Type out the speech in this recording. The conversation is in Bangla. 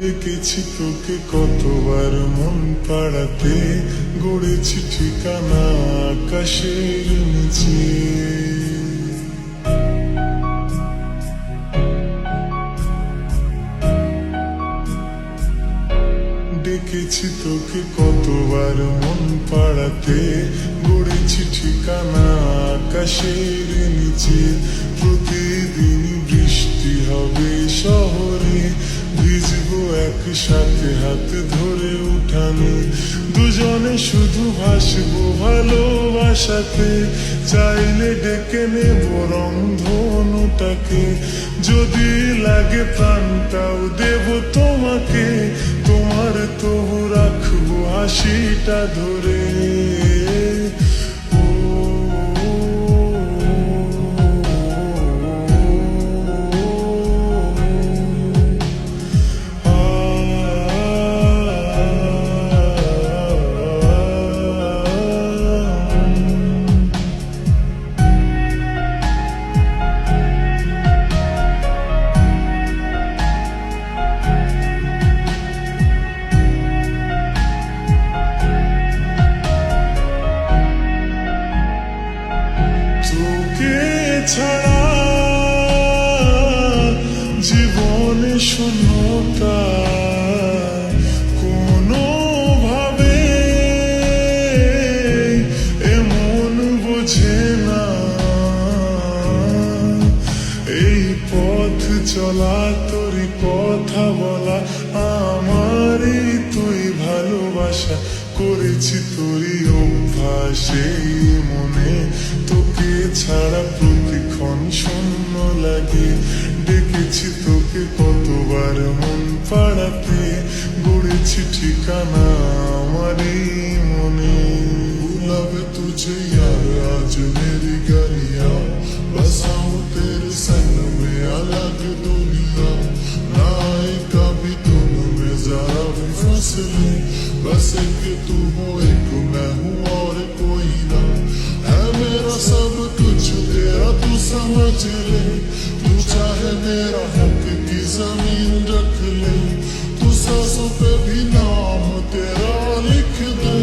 ডেকেছি তোকে কতবার মন পাড়াতে, গড়েছি ঠিকানা আকাশের নিচে। ডেকেছি তোকে কতবার মন পাড়াতে, গড়েছি ঠিকানা আকাশের নিচে। প্রতিদিন বৃষ্টি হবে শহরে, ভিজবো একসাথে হাত ধরে উঠানে। দুজনে শুধু ভাসবো ভালোবাসাতে, চাইলে ডেকে নেব রংধনুটাকে। যদি লাগে প্রাণটাও দেব তোমাকে, তোমার তবু রাখবো হাসিটা ধরে। ছাড়া জীবনে শূন্যতা, কোনো ভাবে এমন বোঝে না। এই পথ চলা তোরই কথা বলা, আমারই তুই ভালোবাসা করেছি তোরই অভ্যাসে মনে। তোকে ছাড়া প্রতিক্ষণ শূন্য লাগে, ডেকেছি তোকে কতবার মন পাড়াতে, গড়েছি ঠিকানা আমারই মনে। बुलावे तुझे यार आज मेरी गलियां, बसाऊं तेरे संग में अलग दुनिया। ना आए कभी तुम में जरा भी फसले, बस एक तू हो एक मैं हूँ और कोई ना। है मेरा सब कुछ तेरा तू समझ ले, तू चाहे मेरा हक की जमीन रख ले। तू सांसों पे भी नाम तेरा लिख दे।